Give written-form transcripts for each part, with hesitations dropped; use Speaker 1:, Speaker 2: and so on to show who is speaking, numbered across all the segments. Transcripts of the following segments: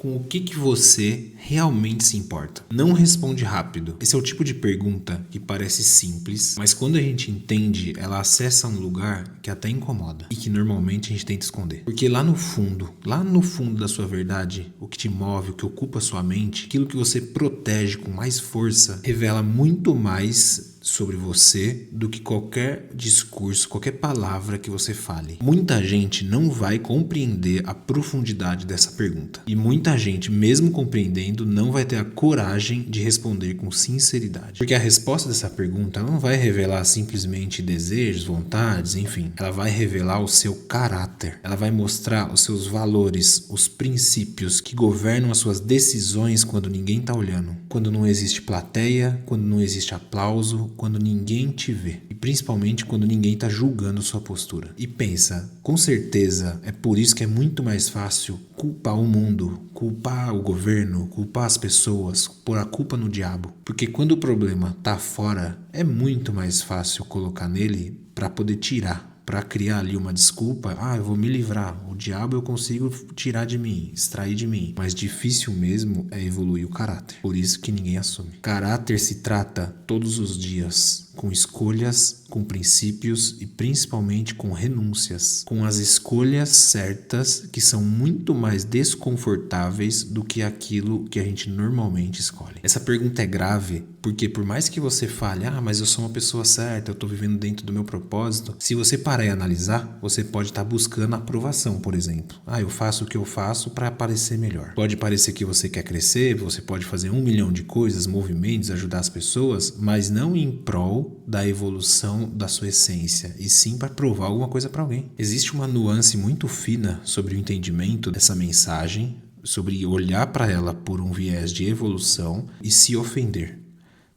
Speaker 1: com o que você realmente se importa? Não responde rápido. Esse é o tipo de pergunta que parece simples, mas quando a gente entende, ela acessa um lugar que até incomoda e que normalmente a gente tenta esconder. Porque lá no fundo da sua verdade, o que te move, o que ocupa a sua mente, aquilo que você protege com mais força, revela muito mais sobre você do que qualquer discurso, qualquer palavra que você fale. Muita gente não vai compreender a profundidade dessa pergunta. E muita gente, mesmo compreendendo, não vai ter a coragem de responder com sinceridade. Porque a resposta dessa pergunta não vai revelar simplesmente desejos, vontades, enfim. Ela vai revelar o seu caráter. Ela vai mostrar os seus valores, os princípios que governam as suas decisões quando ninguém está olhando. Quando não existe plateia, quando não existe aplauso, quando ninguém te vê. E principalmente quando ninguém está julgando sua postura. E pensa, com certeza é por isso que é muito mais fácil culpar o mundo, culpar o governo, culpar as pessoas, pôr a culpa no diabo. Porque quando o problema tá fora, é muito mais fácil colocar nele para poder tirar. Para criar ali uma desculpa, eu vou me livrar, o diabo eu consigo tirar de mim, extrair de mim. Mas difícil mesmo é evoluir o caráter, por isso que ninguém assume. Caráter se trata todos os dias, com escolhas, com princípios e principalmente com renúncias. Com as escolhas certas que são muito mais desconfortáveis do que aquilo que a gente normalmente escolhe. Essa pergunta é grave porque por mais que você fale, mas eu sou uma pessoa certa, eu estou vivendo dentro do meu propósito, se você parar e analisar, você pode estar buscando aprovação, por exemplo. Eu faço o que eu faço para parecer melhor. Pode parecer que você quer crescer, você pode fazer 1 milhão de coisas, movimentos, ajudar as pessoas, mas não em prol da evolução da sua essência, e sim para provar alguma coisa para alguém. Existe uma nuance muito fina sobre o entendimento dessa mensagem, sobre olhar para ela por um viés de evolução e se ofender.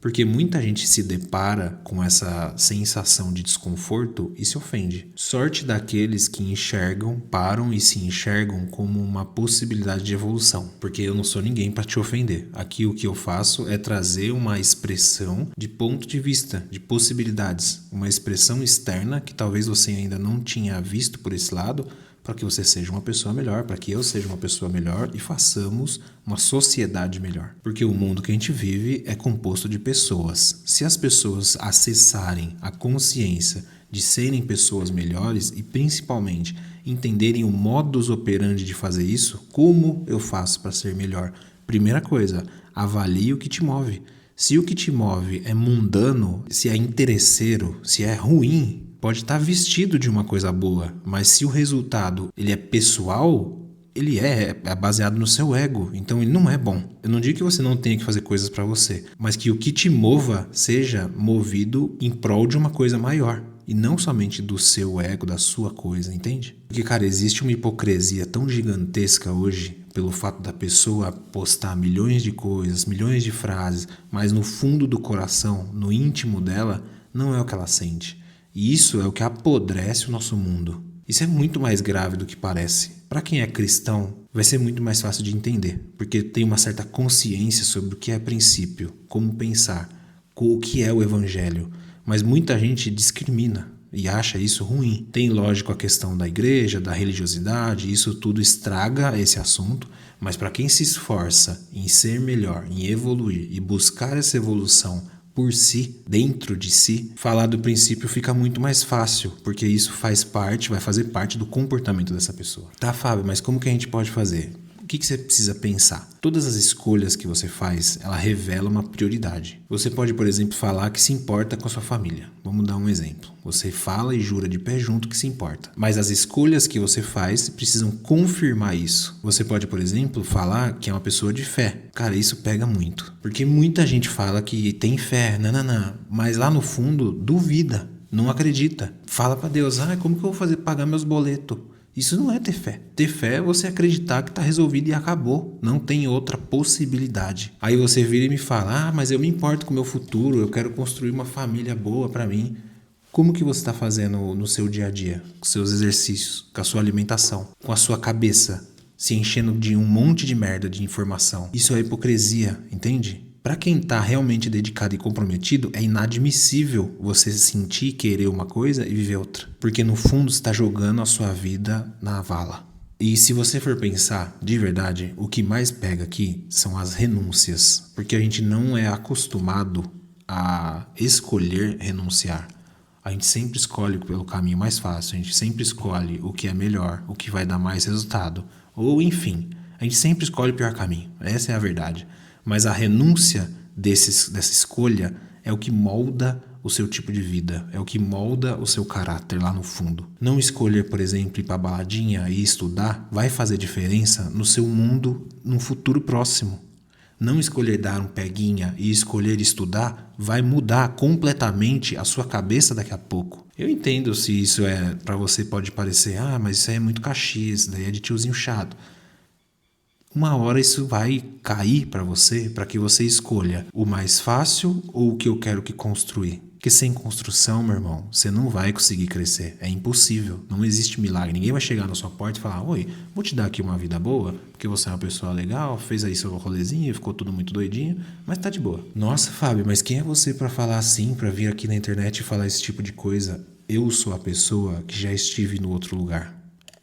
Speaker 1: Porque muita gente se depara com essa sensação de desconforto e se ofende. Sorte daqueles que enxergam, param e se enxergam como uma possibilidade de evolução. Porque eu não sou ninguém para te ofender. Aqui o que eu faço é trazer uma expressão de ponto de vista, de possibilidades. Uma expressão externa que talvez você ainda não tinha visto por esse lado, para que você seja uma pessoa melhor, para que eu seja uma pessoa melhor e façamos uma sociedade melhor. Porque o mundo que a gente vive é composto de pessoas. Se as pessoas acessarem a consciência de serem pessoas melhores e principalmente entenderem o modus operandi de fazer isso, como eu faço para ser melhor? Primeira coisa, avalie o que te move. Se o que te move é mundano, se é interesseiro, se é ruim, pode estar vestido de uma coisa boa, mas se o resultado ele é pessoal, ele é baseado no seu ego, então ele não é bom. Eu não digo que você não tenha que fazer coisas para você, mas que o que te mova seja movido em prol de uma coisa maior. E não somente do seu ego, da sua coisa, entende? Porque, cara, existe uma hipocrisia tão gigantesca hoje pelo fato da pessoa postar milhões de coisas, milhões de frases, mas no fundo do coração, no íntimo dela, não é o que ela sente. E isso é o que apodrece o nosso mundo. Isso é muito mais grave do que parece. Para quem é cristão, vai ser muito mais fácil de entender, porque tem uma certa consciência sobre o que é princípio, como pensar, o que é o evangelho. Mas muita gente discrimina e acha isso ruim. Tem lógico a questão da igreja, da religiosidade, isso tudo estraga esse assunto, mas para quem se esforça em ser melhor, em evoluir e buscar essa evolução por si, dentro de si, falar do princípio fica muito mais fácil, porque isso vai fazer parte do comportamento dessa pessoa. Tá, Fábio, mas como que a gente pode fazer? O que você precisa pensar? Todas as escolhas que você faz, ela revela uma prioridade. Você pode, por exemplo, falar que se importa com a sua família. Vamos dar um exemplo. Você fala e jura de pé junto que se importa. Mas as escolhas que você faz precisam confirmar isso. Você pode, por exemplo, falar que é uma pessoa de fé. Cara, isso pega muito. Porque muita gente fala que tem fé, mas lá no fundo duvida, não acredita. Fala pra Deus, como que eu vou fazer pra pagar meus boletos? Isso não é ter fé. Ter fé é você acreditar que está resolvido e acabou. Não tem outra possibilidade. Aí você vira e me fala, mas eu me importo com o meu futuro, eu quero construir uma família boa para mim. Como que você está fazendo no seu dia a dia? Com seus exercícios, com a sua alimentação, com a sua cabeça, se enchendo de um monte de merda de informação. Isso é hipocrisia, entende? Para quem está realmente dedicado e comprometido, é inadmissível você sentir, querer uma coisa e viver outra. Porque no fundo você está jogando a sua vida na vala. E se você for pensar, de verdade, o que mais pega aqui são as renúncias, porque a gente não é acostumado a escolher renunciar. A gente sempre escolhe pelo caminho mais fácil, a gente sempre escolhe o que é melhor, o que vai dar mais resultado, ou enfim, a gente sempre escolhe o pior caminho, essa é a verdade. Mas a renúncia dessa escolha é o que molda o seu tipo de vida, é o que molda o seu caráter lá no fundo. Não escolher, por exemplo, ir pra baladinha e estudar vai fazer diferença no seu mundo no futuro próximo. Não escolher dar um peguinha e escolher estudar vai mudar completamente a sua cabeça daqui a pouco. Eu entendo se isso pra você pode parecer, mas isso aí é muito caxias, daí é de tiozinho chato. Uma hora isso vai cair para você, para que você escolha o mais fácil ou o que eu quero que construir. Porque sem construção, meu irmão, você não vai conseguir crescer. É impossível. Não existe milagre. Ninguém vai chegar na sua porta e falar: oi, vou te dar aqui uma vida boa, porque você é uma pessoa legal, fez aí seu rolezinho, ficou tudo muito doidinho, mas tá de boa. Nossa, Fábio, mas quem é você para falar assim, para vir aqui na internet e falar esse tipo de coisa? Eu sou a pessoa que já estive no outro lugar.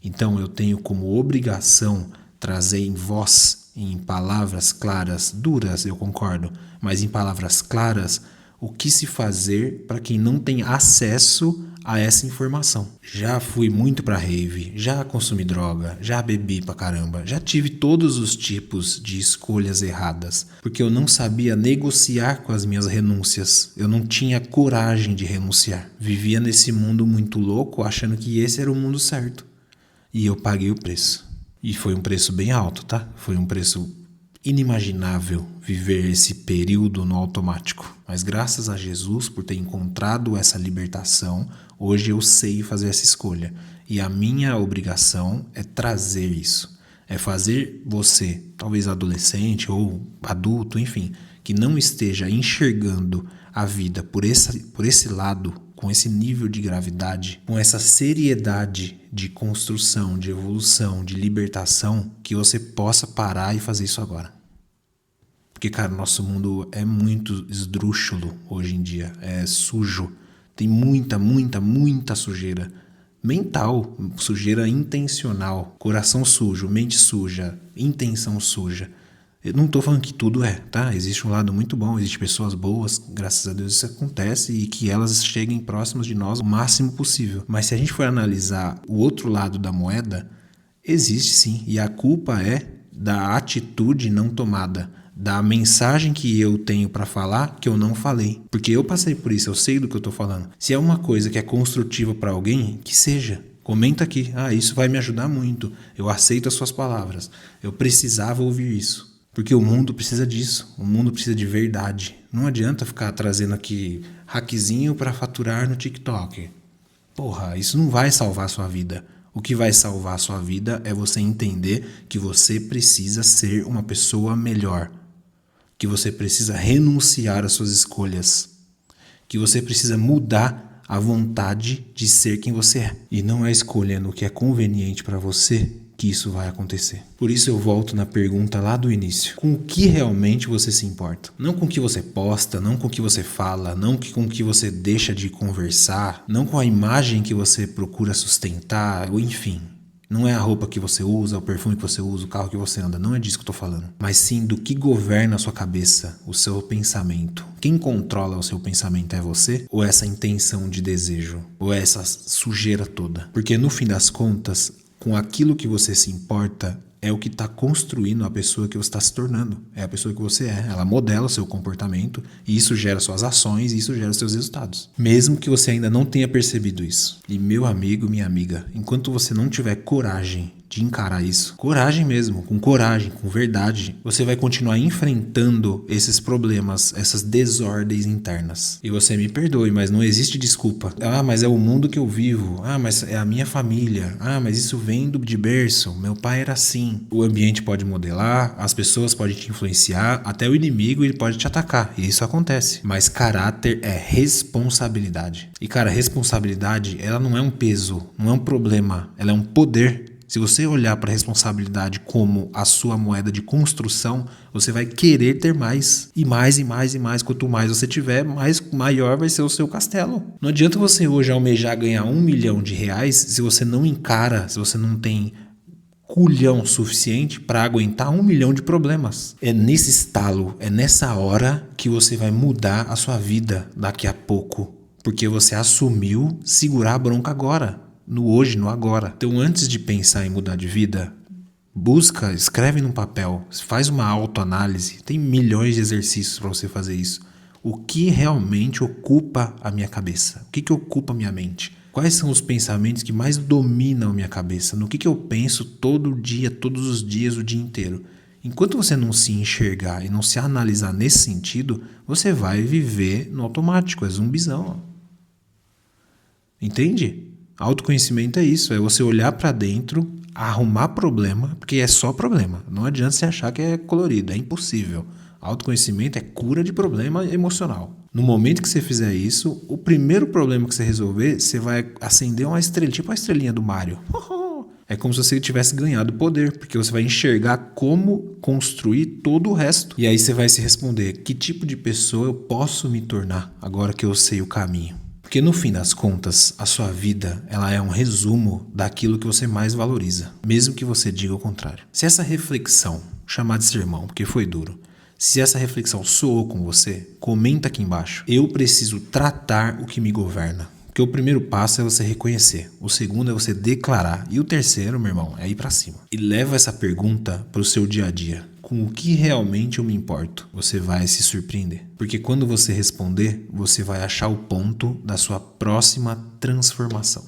Speaker 1: Então eu tenho como obrigação trazer em voz, em palavras claras, duras, eu concordo, mas em palavras claras, o que se fazer para quem não tem acesso a essa informação. Já fui muito pra rave, já consumi droga, já bebi pra caramba, já tive todos os tipos de escolhas erradas, porque eu não sabia negociar com as minhas renúncias, eu não tinha coragem de renunciar. Vivia nesse mundo muito louco, achando que esse era o mundo certo. E eu paguei o preço. E foi um preço bem alto, tá? Foi um preço inimaginável viver esse período no automático. Mas graças a Jesus por ter encontrado essa libertação, hoje eu sei fazer essa escolha. E a minha obrigação é trazer isso. É fazer você, talvez adolescente ou adulto, enfim, que não esteja enxergando a vida por esse lado, com esse nível de gravidade, com essa seriedade de construção, de evolução, de libertação, que você possa parar e fazer isso agora. Porque, cara, nosso mundo é muito esdrúxulo hoje em dia, é sujo, tem muita sujeira mental, sujeira intencional, coração sujo, mente suja, intenção suja. Eu não tô falando que tudo tá? Existe um lado muito bom, existem pessoas boas, graças a Deus isso acontece e que elas cheguem próximas de nós o máximo possível. Mas se a gente for analisar o outro lado da moeda, existe sim, e a culpa é da atitude não tomada, da mensagem que eu tenho para falar que eu não falei. Porque eu passei por isso, eu sei do que eu tô falando. Se é uma coisa que é construtiva para alguém, que seja. Comenta aqui, isso vai me ajudar muito, eu aceito as suas palavras, eu precisava ouvir isso. Porque o mundo precisa disso, o mundo precisa de verdade. Não adianta ficar trazendo aqui hackzinho para faturar no TikTok. Porra, isso não vai salvar a sua vida. O que vai salvar a sua vida é você entender que você precisa ser uma pessoa melhor. Que você precisa renunciar às suas escolhas. Que você precisa mudar a vontade de ser quem você é. E não é escolhendo o que é conveniente para você que isso vai acontecer. Por isso eu volto na pergunta lá do início. Com o que realmente você se importa? Não com o que você posta, não com o que você fala, não com o que você deixa de conversar, não com a imagem que você procura sustentar, ou enfim. Não é a roupa que você usa, o perfume que você usa, o carro que você anda. Não é disso que eu tô falando. Mas sim do que governa a sua cabeça, o seu pensamento. Quem controla o seu pensamento é você? Ou essa intenção de desejo? Ou essa sujeira toda? Porque no fim das contas, com aquilo que você se importa, é o que está construindo a pessoa que você está se tornando. É a pessoa que você é. Ela modela o seu comportamento e isso gera suas ações e isso gera seus resultados. Mesmo que você ainda não tenha percebido isso. E meu amigo, minha amiga, enquanto você não tiver coragem de encarar isso, coragem mesmo, com verdade, você vai continuar enfrentando esses problemas, essas desordens internas. E você me perdoe, mas não existe desculpa. Mas é o mundo que eu vivo. Mas é a minha família. Mas isso vem de berço. Meu pai era assim. O ambiente pode modelar, as pessoas podem te influenciar, até o inimigo ele pode te atacar. E isso acontece. Mas caráter é responsabilidade. E cara, responsabilidade, ela não é um peso, não é um problema, ela é um poder. Se você olhar para a responsabilidade como a sua moeda de construção, você vai querer ter mais. E mais, e mais, e mais. Quanto mais você tiver, maior vai ser o seu castelo. Não adianta você hoje almejar ganhar R$1 milhão se você não encara, se você não tem culhão suficiente para aguentar 1 milhão de problemas. É nesse estalo, é nessa hora que você vai mudar a sua vida daqui a pouco. Porque você assumiu segurar a bronca agora, no hoje, no agora. Então, antes de pensar em mudar de vida, busca, escreve num papel, faz uma autoanálise. Tem milhões de exercícios para você fazer isso. O que realmente ocupa a minha cabeça? O que ocupa a minha mente? Quais são os pensamentos que mais dominam a minha cabeça? No que eu penso todo dia, todos os dias, o dia inteiro? Enquanto você não se enxergar e não se analisar nesse sentido, você vai viver no automático, é zumbizão. Entende? Autoconhecimento é isso, é você olhar pra dentro, arrumar problema, porque é só problema. Não adianta você achar que é colorido, é impossível. Autoconhecimento é cura de problema emocional. No momento que você fizer isso, o primeiro problema que você resolver, você vai acender uma estrela, tipo a estrelinha do Mario. É como se você tivesse ganhado poder, porque você vai enxergar como construir todo o resto. E aí você vai se responder, que tipo de pessoa eu posso me tornar agora que eu sei o caminho? Porque no fim das contas, a sua vida ela é um resumo daquilo que você mais valoriza, mesmo que você diga o contrário. Se essa reflexão, chamar de sermão, porque foi duro, se essa reflexão soou com você, comenta aqui embaixo. Eu preciso tratar o que me governa. Porque o primeiro passo é você reconhecer, o segundo é você declarar e o terceiro, meu irmão, é ir pra cima. E leva essa pergunta pro seu dia a dia. Com o que realmente eu me importo? Você vai se surpreender. Porque quando você responder, você vai achar o ponto da sua próxima transformação.